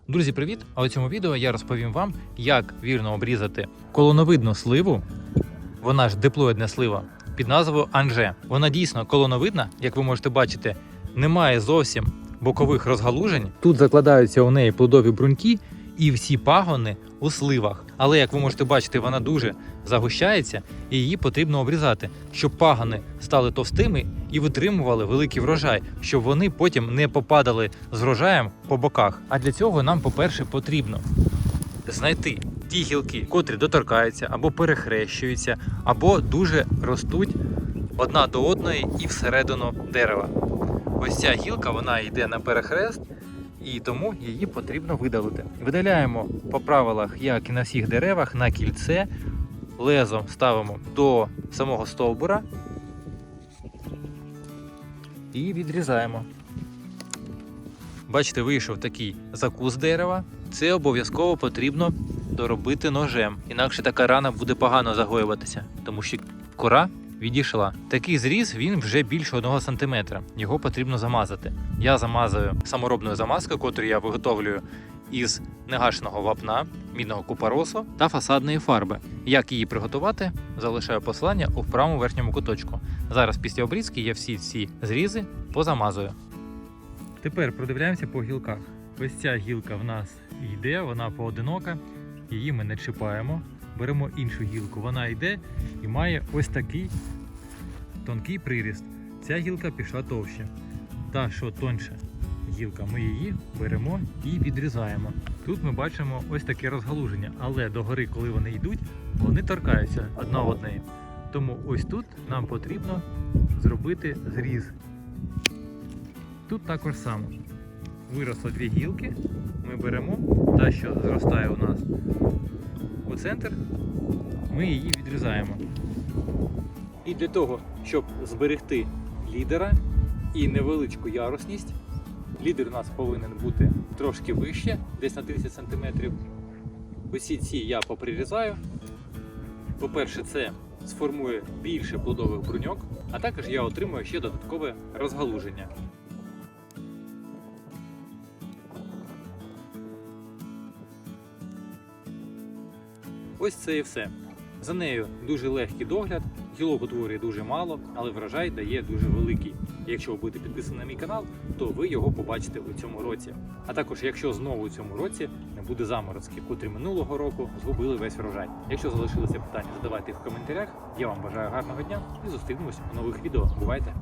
Друзі, привіт! А у цьому відео я розповім вам, як вірно обрізати колоновидну сливу. Вона ж диплоїдна слива під назвою Анже. Вона дійсно колоновидна, як ви можете бачити, немає зовсім бокових розгалужень. Тут закладаються у неї плодові бруньки і всі пагони у сливах. Але, як ви можете бачити, вона дуже загущається і її потрібно обрізати, щоб пагони стали товстими і витримували великий врожай, щоб вони потім не попадали з врожаєм по боках. А для цього нам, по-перше, потрібно знайти ті гілки, котрі доторкаються або перехрещуються, або дуже ростуть одна до одної і всередину дерева. Ось ця гілка, вона йде на перехрест, і тому її потрібно видалити. Видаляємо по правилах, як і на всіх деревах, на кільце, лезом ставимо до самого стовбура і відрізаємо. Бачите, вийшов такий закус дерева. Це обов'язково потрібно доробити ножем, інакше така рана буде погано загоюватися, тому що кора відійшла. Такий зріз, він вже більше 1 см. Його потрібно замазати. Я замазую саморобною замазкою, яку я виготовлюю із негашеного вапна, мідного купоросу та фасадної фарби. Як її приготувати, залишаю посилання у правому верхньому куточку. Зараз після обрізки я всі ці зрізи позамазую. Тепер продивляємося по гілках. Ось ця гілка в нас йде, вона поодинока, її ми не чіпаємо. Беремо іншу гілку, вона йде і має ось такий тонкий приріст. Ця гілка пішла товще. Та, що тоньша гілка, ми її беремо і відрізаємо. Тут ми бачимо ось таке розгалуження, але догори, коли вони йдуть, вони торкаються одна одної. Тому ось тут нам потрібно зробити зріз. Тут також само. Виросло 2 гілки, ми беремо, та, що зростає у нас у центр, ми її відрізаємо. І для того, щоб зберегти лідера і невеличку ярусність, лідер у нас повинен бути трошки вище, десь на 30 см. Усі ці я поприрізаю. По-перше, це сформує більше плодових бруньок, а також я отримую ще додаткове розгалуження. Ось це і все. За нею дуже легкий догляд, гілок утворює дуже мало, але врожай дає дуже великий. Якщо ви будете підписані на мій канал, то ви його побачите у цьому році. А також, якщо знову у цьому році не буде заморозків, котрі минулого року згубили весь врожай. Якщо залишилися питання, задавайте їх в коментарях. Я вам бажаю гарного дня і зустрінемось у нових відео. Бувайте!